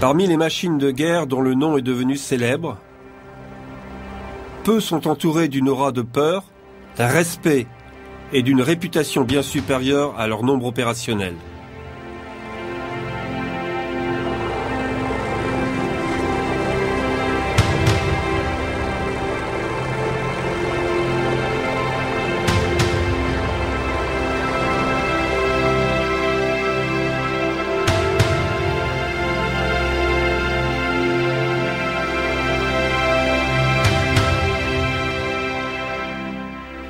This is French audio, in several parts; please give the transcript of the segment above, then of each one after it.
Parmi les machines de guerre dont le nom est devenu célèbre, peu sont entourés d'une aura de peur, d'un respect et d'une réputation bien supérieure à leur nombre opérationnel.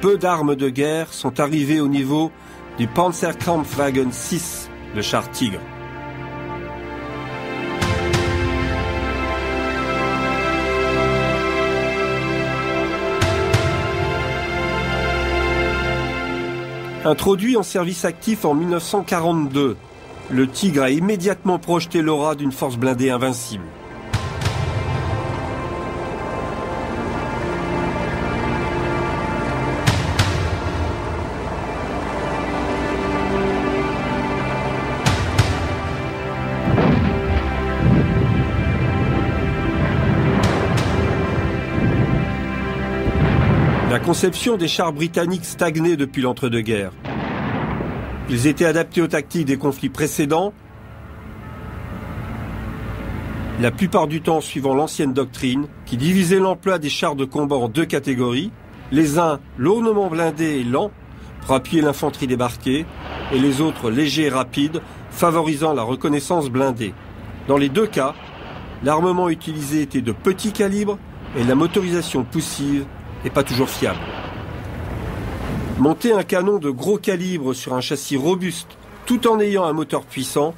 Peu d'armes de guerre sont arrivées au niveau du Panzerkampfwagen 6, le char Tigre. Introduit en service actif en 1942, le Tigre a immédiatement projeté l'aura d'une force blindée invincible. La conception des chars britanniques stagnait depuis l'entre-deux-guerres. Ils étaient adaptés aux tactiques des conflits précédents, la plupart du temps suivant l'ancienne doctrine qui divisait l'emploi des chars de combat en deux catégories, les uns lourdement blindés et lents pour appuyer l'infanterie débarquée, et les autres légers et rapides, favorisant la reconnaissance blindée. Dans les deux cas, l'armement utilisé était de petit calibre et la motorisation poussive et pas toujours fiable. Monter un canon de gros calibre sur un châssis robuste tout en ayant un moteur puissant,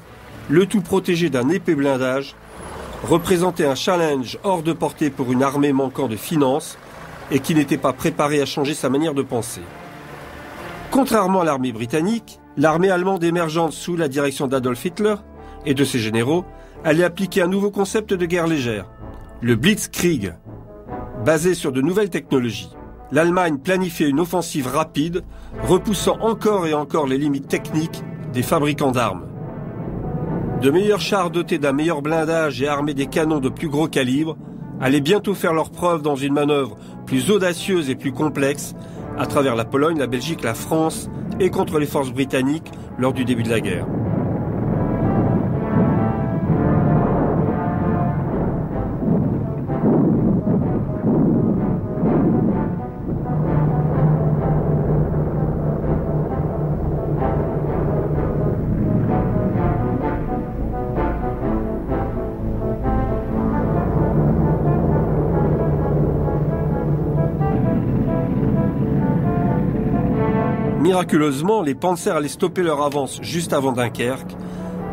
le tout protégé d'un épais blindage, représentait un challenge hors de portée pour une armée manquant de finances et qui n'était pas préparée à changer sa manière de penser. Contrairement à l'armée britannique, l'armée allemande émergente sous la direction d'Adolf Hitler et de ses généraux allait appliquer un nouveau concept de guerre légère, le Blitzkrieg. Basé sur de nouvelles technologies, l'Allemagne planifiait une offensive rapide, repoussant encore et encore les limites techniques des fabricants d'armes. De meilleurs chars dotés d'un meilleur blindage et armés des canons de plus gros calibre allaient bientôt faire leur preuve dans une manœuvre plus audacieuse et plus complexe à travers la Pologne, la Belgique, la France et contre les forces britanniques lors du début de la guerre. Miraculeusement, les Panzers allaient stopper leur avance juste avant Dunkerque,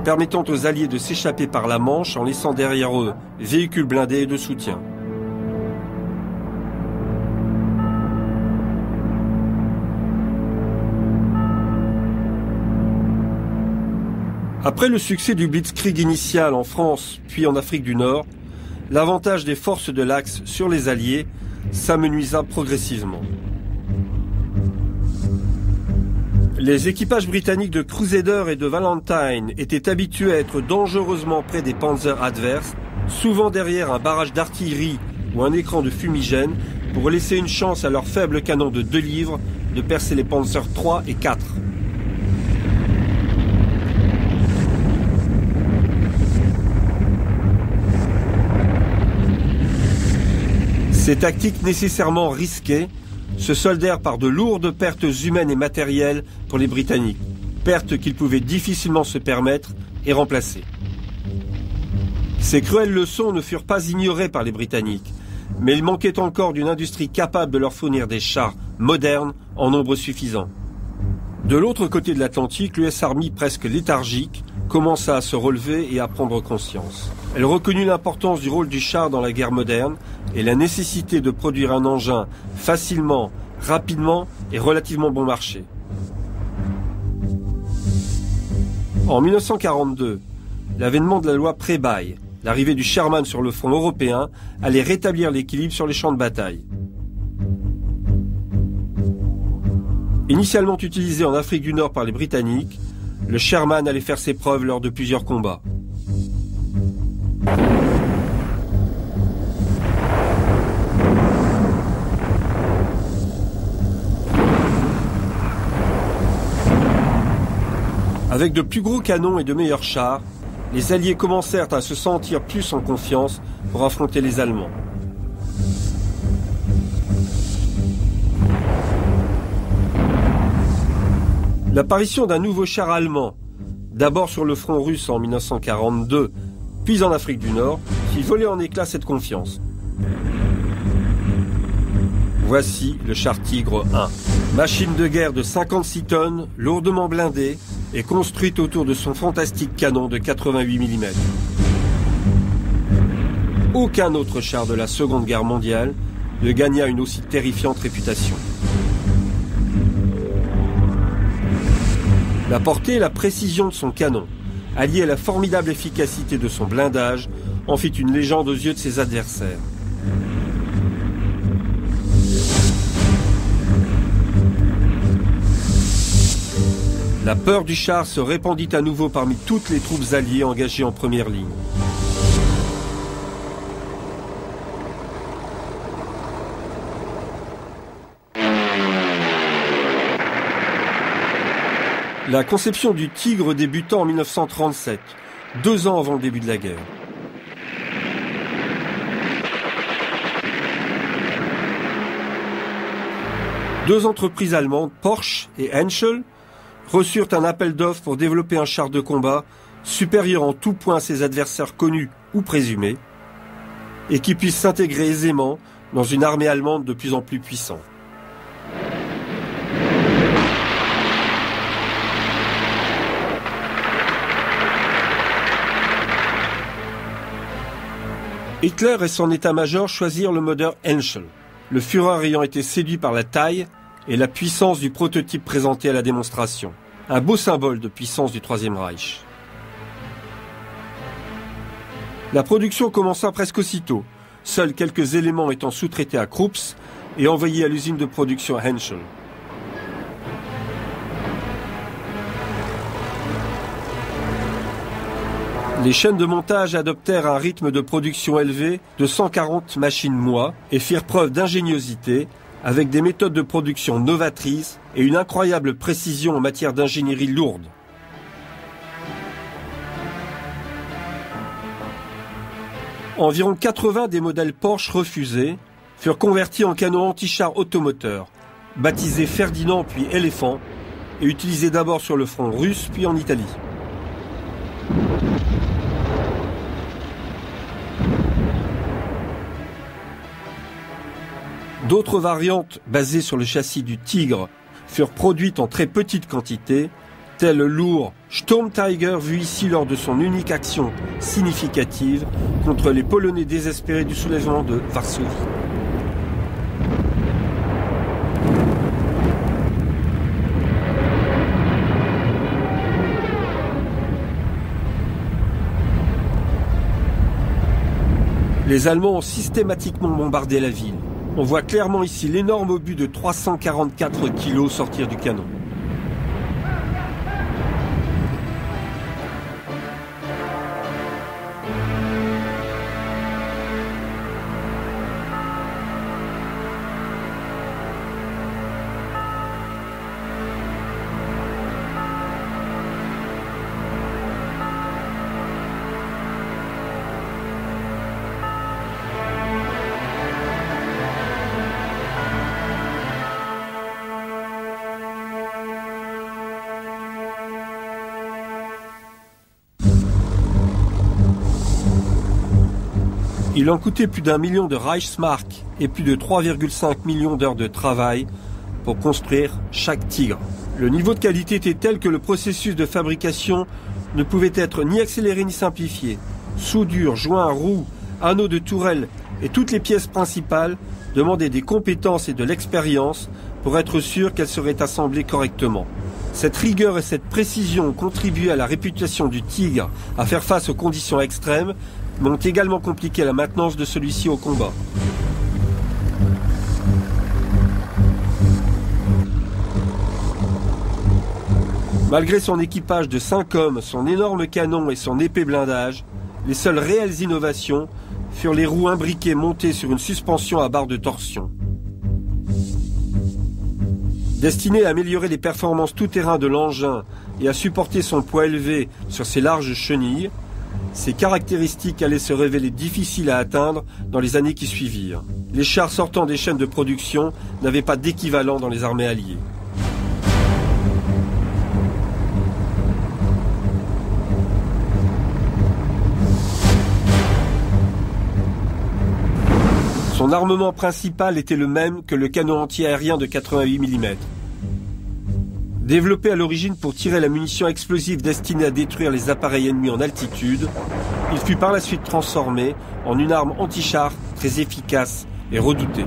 permettant aux Alliés de s'échapper par la Manche en laissant derrière eux véhicules blindés et de soutien. Après le succès du Blitzkrieg initial en France puis en Afrique du Nord, l'avantage des forces de l'Axe sur les Alliés s'amenuisa progressivement. Les équipages britanniques de Crusader et de Valentine étaient habitués à être dangereusement près des panzers adverses, souvent derrière un barrage d'artillerie ou un écran de fumigène, pour laisser une chance à leurs faibles canons de 2 livres de percer les Panzers 3 et 4. Ces tactiques nécessairement risquées se soldèrent par de lourdes pertes humaines et matérielles pour les Britanniques, pertes qu'ils pouvaient difficilement se permettre et remplacer. Ces cruelles leçons ne furent pas ignorées par les Britanniques, mais il manquait encore d'une industrie capable de leur fournir des chars modernes en nombre suffisant. De l'autre côté de l'Atlantique, l'US Army, presque léthargique, commença à se relever et à prendre conscience. Elle reconnut l'importance du rôle du char dans la guerre moderne et la nécessité de produire un engin facilement, rapidement et relativement bon marché. En 1942, l'avènement de la loi Pré-Baille, l'arrivée du Sherman sur le front européen, allait rétablir l'équilibre sur les champs de bataille. Initialement utilisé en Afrique du Nord par les Britanniques, le Sherman allait faire ses preuves lors de plusieurs combats. Avec de plus gros canons et de meilleurs chars, les Alliés commencèrent à se sentir plus en confiance pour affronter les Allemands. L'apparition d'un nouveau char allemand, d'abord sur le front russe en 1942, puis en Afrique du Nord, fit voler en éclats cette confiance. Voici le char Tigre 1. Machine de guerre de 56 tonnes, lourdement blindée et construite autour de son fantastique canon de 88 mm. Aucun autre char de la Seconde Guerre mondiale ne gagna une aussi terrifiante réputation. La portée et la précision de son canon, alliée à la formidable efficacité de son blindage, en fit une légende aux yeux de ses adversaires. La peur du char se répandit à nouveau parmi toutes les troupes alliées engagées en première ligne. La conception du Tigre débuta en 1937, 2 ans avant le début de la guerre. Deux entreprises allemandes, Porsche et Henschel, reçurent un appel d'offres pour développer un char de combat supérieur en tout point à ses adversaires connus ou présumés, et qui puisse s'intégrer aisément dans une armée allemande de plus en plus puissante. Hitler et son état-major choisirent le moteur Henschel, le Führer ayant été séduit par la taille et la puissance du prototype présenté à la démonstration. Un beau symbole de puissance du Troisième Reich. La production commença presque aussitôt, seuls quelques éléments étant sous-traités à Krups et envoyés à l'usine de production Henschel. Les chaînes de montage adoptèrent un rythme de production élevé de 140 machines-mois et firent preuve d'ingéniosité avec des méthodes de production novatrices et une incroyable précision en matière d'ingénierie lourde. Environ 80 des modèles Porsche refusés furent convertis en canons anti-chars automoteurs, baptisés Ferdinand puis Éléphant, et utilisés d'abord sur le front russe puis en Italie. D'autres variantes basées sur le châssis du Tigre furent produites en très petite quantité, tel le lourd Sturm Tiger vu ici lors de son unique action significative contre les Polonais désespérés du soulèvement de Varsovie. Les Allemands ont systématiquement bombardé la ville. On voit clairement ici l'énorme obus de 344 kg sortir du canon. Il en coûtait plus d'1 million de Reichsmark et plus de 3,5 millions d'heures de travail pour construire chaque Tigre. Le niveau de qualité était tel que le processus de fabrication ne pouvait être ni accéléré ni simplifié. Soudure, joints, roues, anneaux de tourelle et toutes les pièces principales demandaient des compétences et de l'expérience pour être sûr qu'elles seraient assemblées correctement. Cette rigueur et cette précision ont contribué à la réputation du Tigre à faire face aux conditions extrêmes, mais ont également compliqué la maintenance de celui-ci au combat. Malgré son équipage de 5 hommes, son énorme canon et son épais blindage, les seules réelles innovations furent les roues imbriquées montées sur une suspension à barre de torsion. Destinées à améliorer les performances tout-terrain de l'engin et à supporter son poids élevé sur ses larges chenilles, ces caractéristiques allaient se révéler difficiles à atteindre dans les années qui suivirent. Les chars sortant des chaînes de production n'avaient pas d'équivalent dans les armées alliées. Son armement principal était le même que le canon anti-aérien de 88 mm. Développé à l'origine pour tirer la munition explosive destinée à détruire les appareils ennemis en altitude, il fut par la suite transformé en une arme anti-char très efficace et redoutée.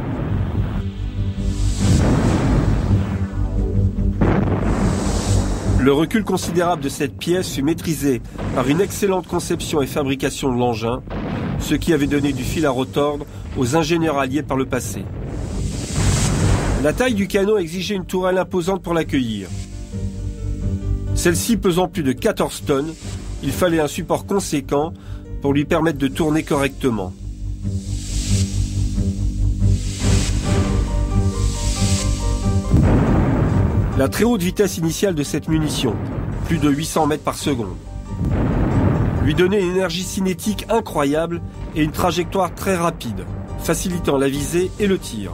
Le recul considérable de cette pièce fut maîtrisé par une excellente conception et fabrication de l'engin, ce qui avait donné du fil à retordre aux ingénieurs alliés par le passé. La taille du canon exigeait une tourelle imposante pour l'accueillir. Celle-ci pesant plus de 14 tonnes, il fallait un support conséquent pour lui permettre de tourner correctement. La très haute vitesse initiale de cette munition, plus de 800 mètres par seconde, lui donnait une énergie cinétique incroyable et une trajectoire très rapide, facilitant la visée et le tir.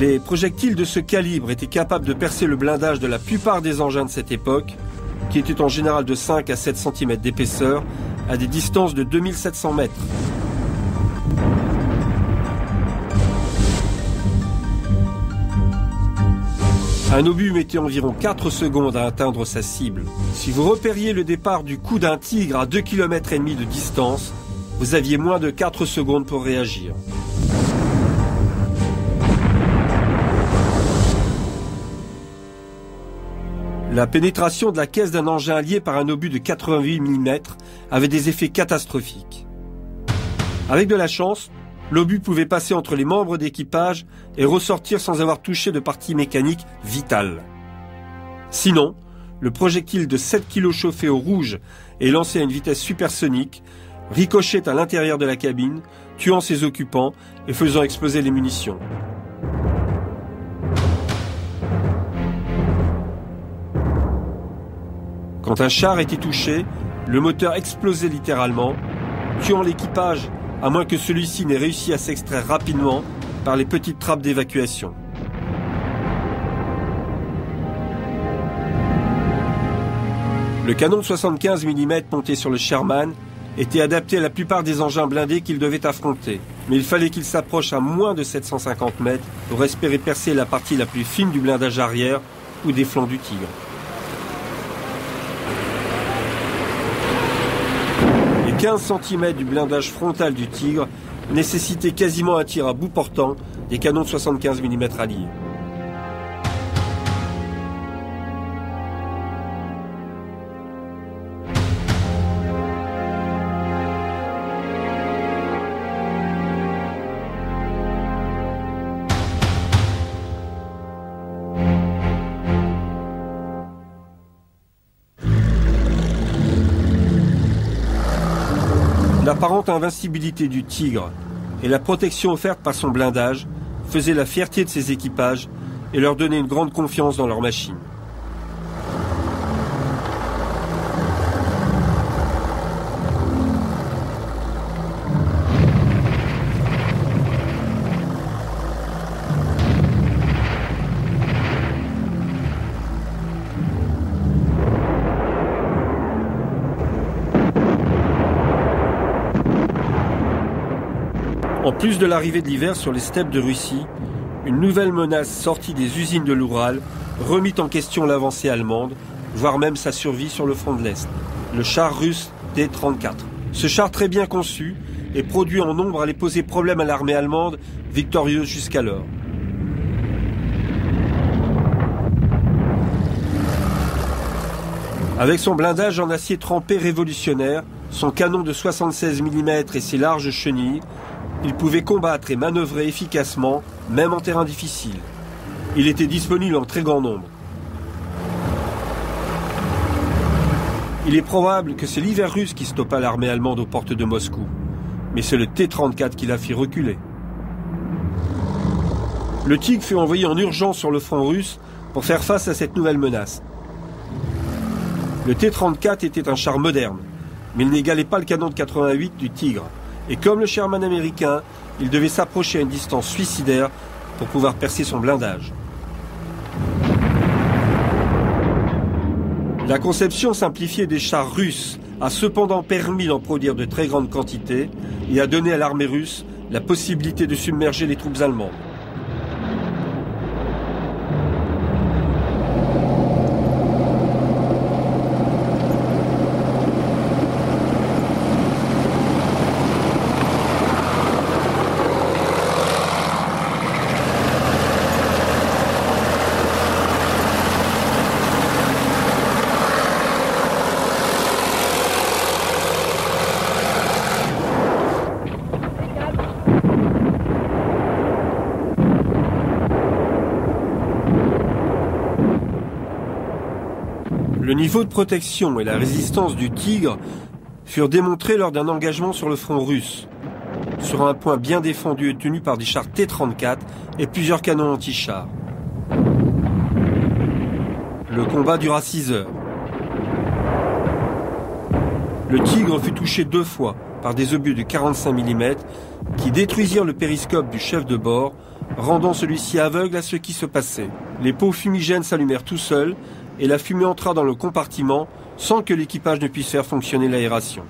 Les projectiles de ce calibre étaient capables de percer le blindage de la plupart des engins de cette époque, qui étaient en général de 5 à 7 cm d'épaisseur, à des distances de 2700 mètres. Un obus mettait environ 4 secondes à atteindre sa cible. Si vous repériez le départ du coup d'un tigre à 2,5 km de distance, vous aviez moins de 4 secondes pour réagir. La pénétration de la caisse d'un engin allié par un obus de 88 mm avait des effets catastrophiques. Avec de la chance, l'obus pouvait passer entre les membres d'équipage et ressortir sans avoir touché de partie mécanique vitale. Sinon, le projectile de 7 kg chauffé au rouge et lancé à une vitesse supersonique ricochait à l'intérieur de la cabine, tuant ses occupants et faisant exploser les munitions. Quand un char était touché, le moteur explosait littéralement, tuant l'équipage à moins que celui-ci n'ait réussi à s'extraire rapidement par les petites trappes d'évacuation. Le canon de 75 mm monté sur le Sherman était adapté à la plupart des engins blindés qu'il devait affronter, mais il fallait qu'il s'approche à moins de 750 mètres pour espérer percer la partie la plus fine du blindage arrière ou des flancs du Tigre. Les 15 cm du blindage frontal du Tigre nécessitaient quasiment un tir à bout portant des canons de 75 mm alliés. L'apparente invincibilité du Tigre et la protection offerte par son blindage faisaient la fierté de ses équipages et leur donnaient une grande confiance dans leur machine. En plus de l'arrivée de l'hiver sur les steppes de Russie, une nouvelle menace sortie des usines de l'Oural remit en question l'avancée allemande, voire même sa survie sur le front de l'Est. Le char russe T-34. Ce char très bien conçu et produit en nombre allait poser problème à l'armée allemande, victorieuse jusqu'alors. Avec son blindage en acier trempé révolutionnaire, son canon de 76 mm et ses larges chenilles, il pouvait combattre et manœuvrer efficacement, même en terrain difficile. Il était disponible en très grand nombre. Il est probable que c'est l'hiver russe qui stoppa l'armée allemande aux portes de Moscou, mais c'est le T-34 qui la fit reculer. Le Tigre fut envoyé en urgence sur le front russe pour faire face à cette nouvelle menace. Le T-34 était un char moderne, mais il n'égalait pas le canon de 88 du Tigre. Et comme le Sherman américain, il devait s'approcher à une distance suicidaire pour pouvoir percer son blindage. La conception simplifiée des chars russes a cependant permis d'en produire de très grandes quantités et a donné à l'armée russe la possibilité de submerger les troupes allemandes. Le niveau de protection et la résistance du Tigre furent démontrés lors d'un engagement sur le front russe, sur un point bien défendu et tenu par des chars T-34 et plusieurs canons anti-chars. Le combat dura 6 heures. Le Tigre fut touché 2 fois par des obus de 45 mm qui détruisirent le périscope du chef de bord, rendant celui-ci aveugle à ce qui se passait. Les pots fumigènes s'allumèrent tout seuls et la fumée entra dans le compartiment sans que l'équipage ne puisse faire fonctionner l'aération.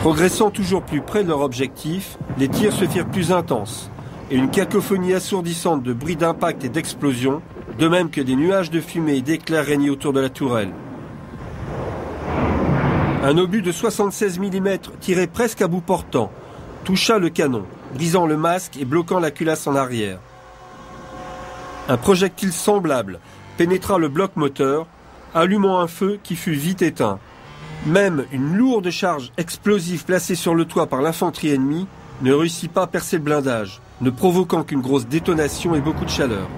Progressant toujours plus près de leur objectif, les tirs se firent plus intenses et une cacophonie assourdissante de bruits d'impact et d'explosions, de même que des nuages de fumée et d'éclairs régnaient autour de la tourelle. Un obus de 76 mm tiré presque à bout portant toucha le canon, brisant le masque et bloquant la culasse en arrière. Un projectile semblable pénétra le bloc moteur, allumant un feu qui fut vite éteint. Même une lourde charge explosive placée sur le toit par l'infanterie ennemie ne réussit pas à percer le blindage, ne provoquant qu'une grosse détonation et beaucoup de chaleur.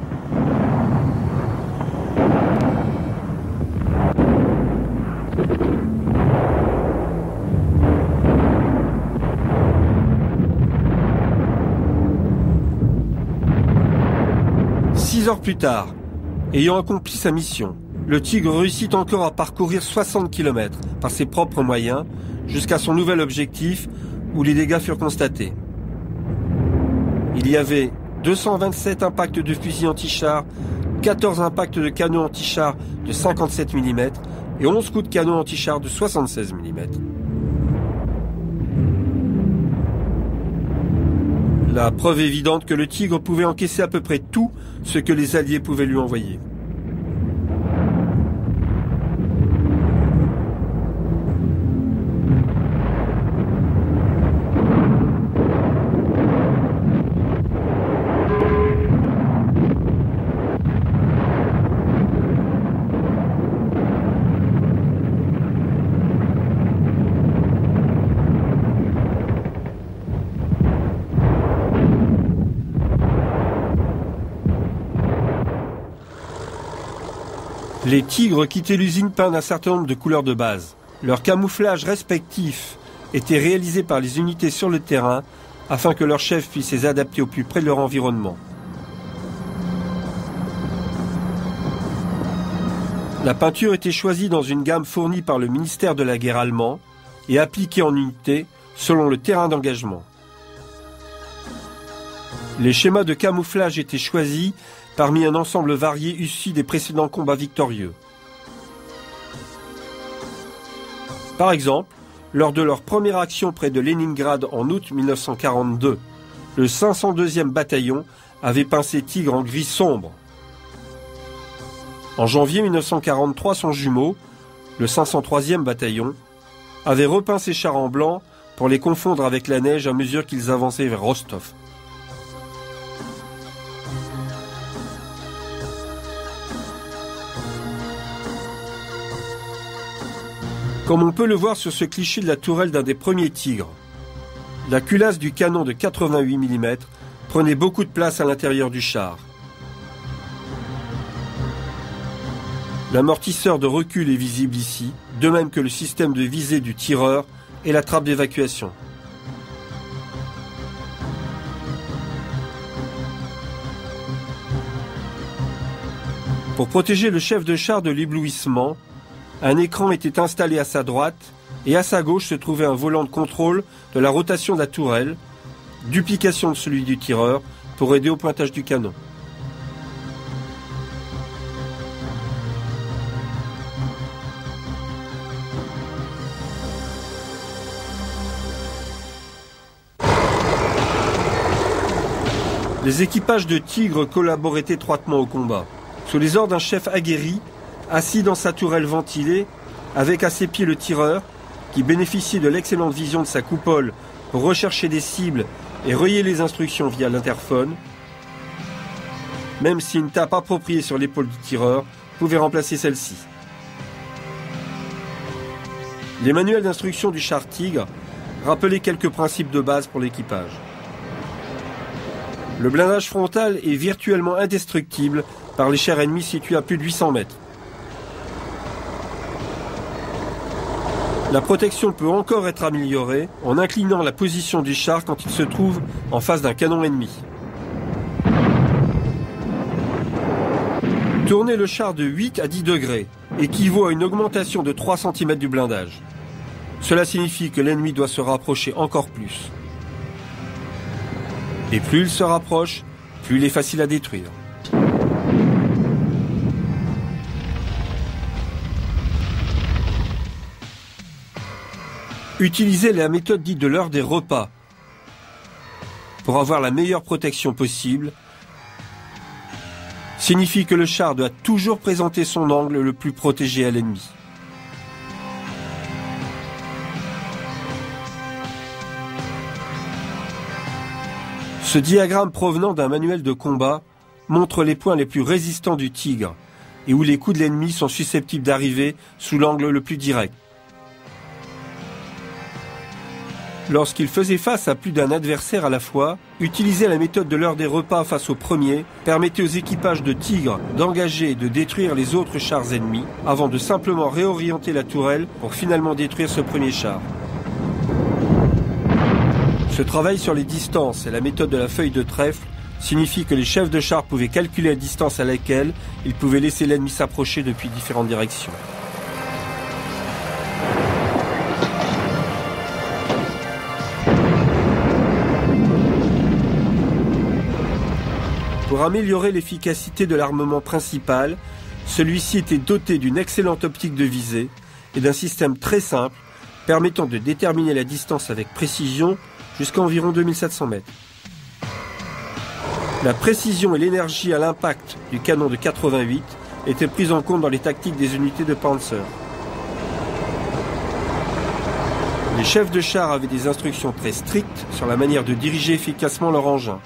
Heures plus tard, ayant accompli sa mission, le Tigre réussit encore à parcourir 60 km par ses propres moyens jusqu'à son nouvel objectif où les dégâts furent constatés. Il y avait 227 impacts de fusils anti-chars, 14 impacts de canons anti-chars de 57 mm et 11 coups de canon anti-chars de 76 mm. La preuve évidente que le Tigre pouvait encaisser à peu près tout ce que les Alliés pouvaient lui envoyer. Les Tigres quittaient l'usine peints d'un certain nombre de couleurs de base. Leur camouflage respectif était réalisé par les unités sur le terrain afin que leurs chefs puissent les adapter au plus près de leur environnement. La peinture était choisie dans une gamme fournie par le ministère de la Guerre allemand et appliquée en unité selon le terrain d'engagement. Les schémas de camouflage étaient choisis parmi un ensemble varié issu des précédents combats victorieux. Par exemple, lors de leur première action près de Leningrad en août 1942, le 502e bataillon avait peint ses Tigres en gris sombre. En janvier 1943, son jumeau, le 503e bataillon, avait repeint ses chars en blanc pour les confondre avec la neige à mesure qu'ils avançaient vers Rostov. Comme on peut le voir sur ce cliché de la tourelle d'un des premiers Tigres. La culasse du canon de 88 mm prenait beaucoup de place à l'intérieur du char. L'amortisseur de recul est visible ici, de même que le système de visée du tireur et la trappe d'évacuation. Pour protéger le chef de char de l'éblouissement, un écran était installé à sa droite et à sa gauche se trouvait un volant de contrôle de la rotation de la tourelle, duplication de celui du tireur, pour aider au pointage du canon. Les équipages de Tigre collaboraient étroitement au combat. Sous les ordres d'un chef aguerri, assis dans sa tourelle ventilée, avec à ses pieds le tireur, qui bénéficiait de l'excellente vision de sa coupole pour rechercher des cibles et relayer les instructions via l'interphone, même si une tape appropriée sur l'épaule du tireur pouvait remplacer celle-ci. Les manuels d'instruction du char Tigre rappelaient quelques principes de base pour l'équipage. Le blindage frontal est virtuellement indestructible par les chars ennemis situés à plus de 800 mètres. La protection peut encore être améliorée en inclinant la position du char quand il se trouve en face d'un canon ennemi. Tourner le char de 8 à 10 degrés équivaut à une augmentation de 3 cm du blindage. Cela signifie que l'ennemi doit se rapprocher encore plus. Et plus il se rapproche, plus il est facile à détruire. Utilisez la méthode dite de l'heure des repas pour avoir la meilleure protection possible. Signifie que le char doit toujours présenter son angle le plus protégé à l'ennemi. Ce diagramme provenant d'un manuel de combat montre les points les plus résistants du Tigre et où les coups de l'ennemi sont susceptibles d'arriver sous l'angle le plus direct. Lorsqu'il faisait face à plus d'un adversaire à la fois, utiliser la méthode de l'heure des repas face au premier permettait aux équipages de Tigre d'engager et de détruire les autres chars ennemis avant de simplement réorienter la tourelle pour finalement détruire ce premier char. Ce travail sur les distances et la méthode de la feuille de trèfle signifie que les chefs de char pouvaient calculer la distance à laquelle ils pouvaient laisser l'ennemi s'approcher depuis différentes directions. Pour améliorer l'efficacité de l'armement principal, celui-ci était doté d'une excellente optique de visée et d'un système très simple permettant de déterminer la distance avec précision jusqu'à environ 2700 mètres. La précision et l'énergie à l'impact du canon de 88 étaient prises en compte dans les tactiques des unités de Panzer. Les chefs de char avaient des instructions très strictes sur la manière de diriger efficacement leur engin.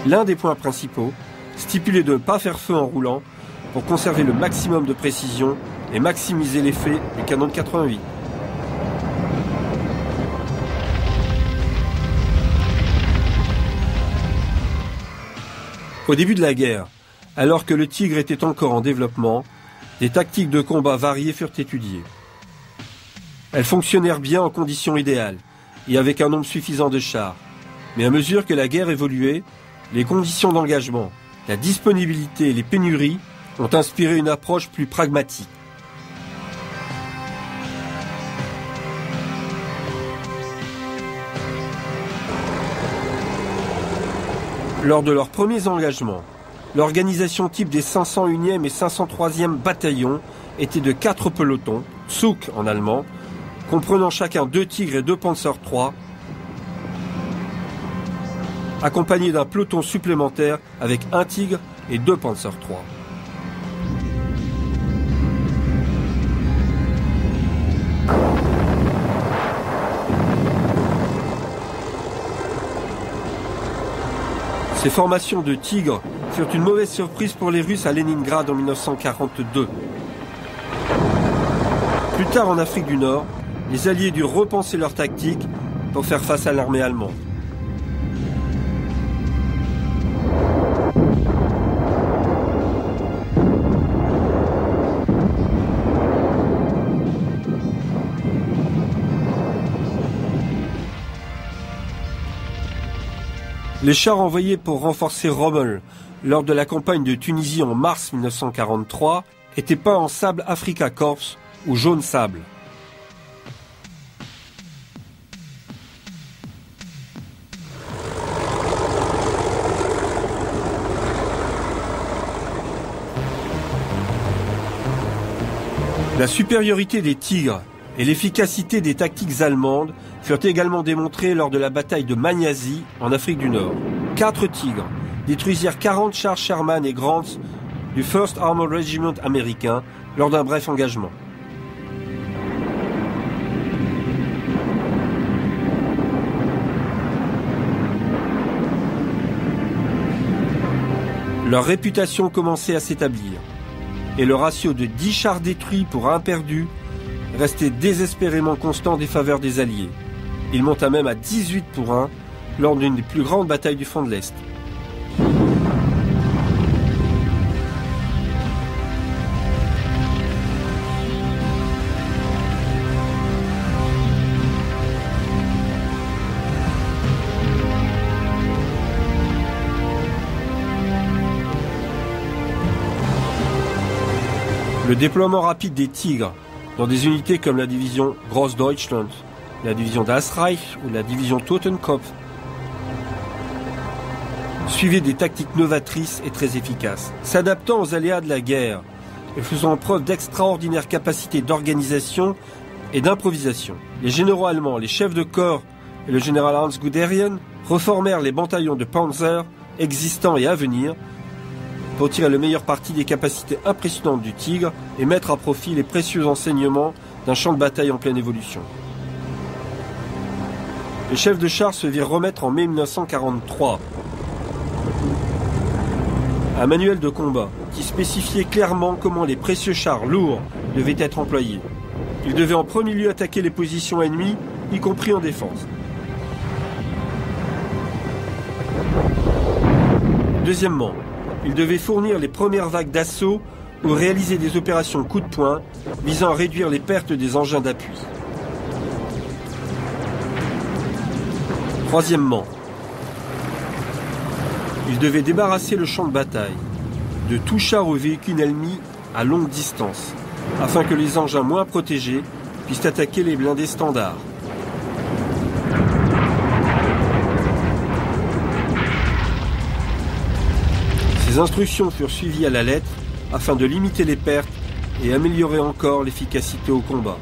L'un des points principaux stipulait de ne pas faire feu en roulant pour conserver le maximum de précision et maximiser l'effet du canon de 88. Au début de la guerre, alors que le Tigre était encore en développement, des tactiques de combat variées furent étudiées. Elles fonctionnèrent bien en conditions idéales et avec un nombre suffisant de chars. Mais à mesure que la guerre évoluait, les conditions d'engagement, la disponibilité et les pénuries ont inspiré une approche plus pragmatique. Lors de leurs premiers engagements, l'organisation type des 501e et 503e bataillons était de 4 pelotons, Zug en allemand, comprenant chacun 2 Tigres et 2 Panzer III, accompagnés d'un peloton supplémentaire avec 1 Tigre et 2 Panzer III. Ces formations de Tigres furent une mauvaise surprise pour les Russes à Leningrad en 1942. Plus tard en Afrique du Nord, les Alliés durent repenser leur tactique pour faire face à l'armée allemande. Les chars envoyés pour renforcer Rommel lors de la campagne de Tunisie en mars 1943 étaient peints en sable Afrika Korps ou jaune sable. La supériorité des Tigres et l'efficacité des tactiques allemandes furent également démontrées lors de la bataille de Magnasie en Afrique du Nord. 4 Tigres détruisirent 40 chars Sherman et Grant du 1st Armored Regiment américain lors d'un bref engagement. Leur réputation commençait à s'établir et le ratio de 10 chars détruits pour 1 perdu restait désespérément constant des faveurs des Alliés. Il monta même à 18 pour 1 lors d'une des plus grandes batailles du front de l'Est. Le déploiement rapide des Tigres dans des unités comme la division Grossdeutschland, la division Das Reich ou la division Totenkopf suivait des tactiques novatrices et très efficaces, s'adaptant aux aléas de la guerre et faisant preuve d'extraordinaires capacités d'organisation et d'improvisation. Les généraux allemands, les chefs de corps et le général Hans Guderian reformèrent les bataillons de Panzer existants et à venir pour tirer le meilleur parti des capacités impressionnantes du Tigre et mettre à profit les précieux enseignements d'un champ de bataille en pleine évolution. Les chefs de chars se virent remettre en mai 1943 un manuel de combat qui spécifiait clairement comment les précieux chars lourds devaient être employés. Ils devaient en premier lieu attaquer les positions ennemies, y compris en défense. Deuxièmement, ils devaient fournir les premières vagues d'assaut ou réaliser des opérations coup de poing visant à réduire les pertes des engins d'appui. Troisièmement, ils devaient débarrasser le champ de bataille de tout char ou véhicule ennemi à longue distance, afin que les engins moins protégés puissent attaquer les blindés standards. Ces instructions furent suivies à la lettre afin de limiter les pertes et améliorer encore l'efficacité au combat.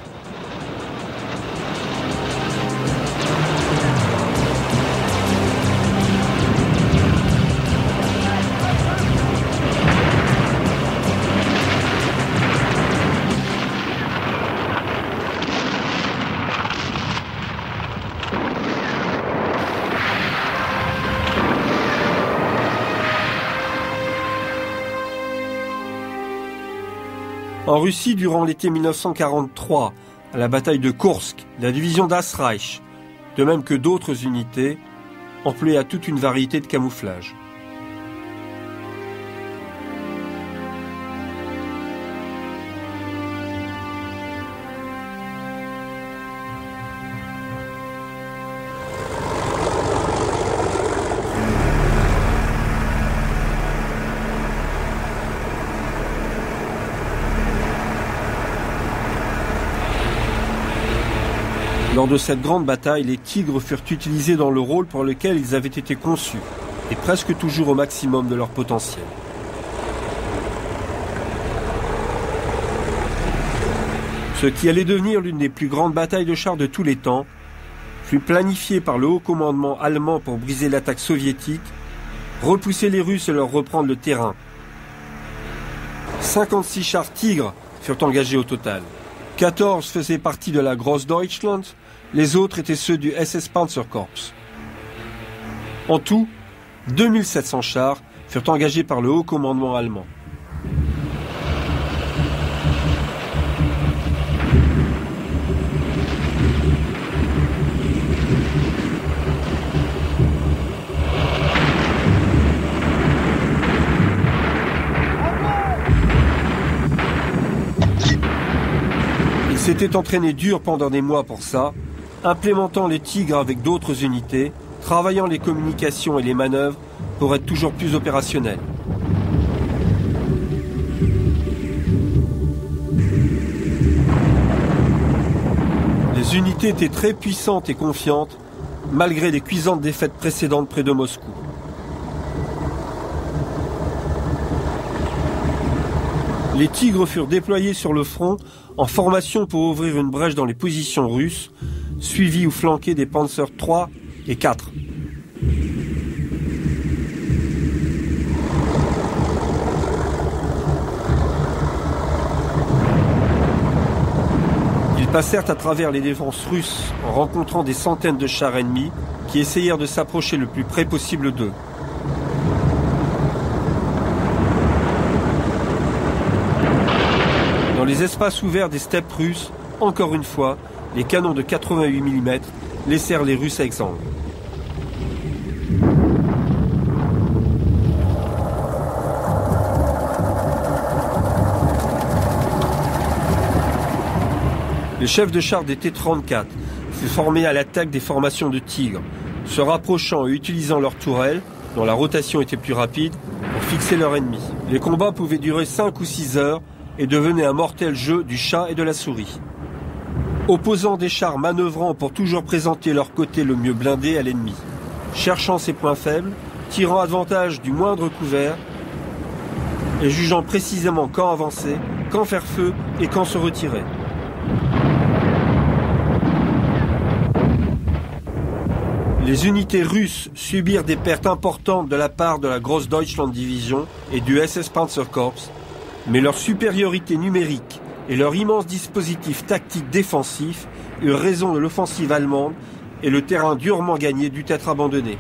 En Russie, durant l'été 1943, à la bataille de Koursk, la division Das Reich, de même que d'autres unités, employa toute une variété de camouflage. Lors de cette grande bataille, les Tigres furent utilisés dans le rôle pour lequel ils avaient été conçus, et presque toujours au maximum de leur potentiel. Ce qui allait devenir l'une des plus grandes batailles de chars de tous les temps fut planifié par le haut commandement allemand pour briser l'attaque soviétique, repousser les Russes et leur reprendre le terrain. 56 chars Tigres furent engagés au total. 14 faisaient partie de la Grossdeutschland, les autres étaient ceux du SS Panzerkorps. En tout, 2700 chars furent engagés par le haut commandement allemand. Ils s'étaient entraînés dur pendant des mois pour ça, implémentant les Tigres avec d'autres unités travaillant les communications et les manœuvres pour être toujours plus opérationnels. Les unités étaient très puissantes et confiantes, malgré les cuisantes défaites précédentes près de Moscou. Les Tigres furent déployés sur le front en formation pour ouvrir une brèche dans les positions russes, suivis ou flanqués des Panzer III et IV. Ils passèrent à travers les défenses russes en rencontrant des centaines de chars ennemis qui essayèrent de s'approcher le plus près possible d'eux. Dans les espaces ouverts des steppes russes, encore une fois, les canons de 88 mm laissèrent les Russes exsangues. Le chef de char des T-34 fut formé à l'attaque des formations de Tigres, se rapprochant et utilisant leurs tourelles, dont la rotation était plus rapide, pour fixer leur ennemi. Les combats pouvaient durer 5 ou 6 heures et devenaient un mortel jeu du chat et de la souris. Opposant des chars manœuvrant pour toujours présenter leur côté le mieux blindé à l'ennemi, cherchant ses points faibles, tirant avantage du moindre couvert et jugeant précisément quand avancer, quand faire feu et quand se retirer. Les unités russes subirent des pertes importantes de la part de la Großdeutschland Division et du SS Panzerkorps, mais leur supériorité numérique et leur immense dispositif tactique défensif eurent raison de l'offensive allemande et le terrain durement gagné dut être abandonné.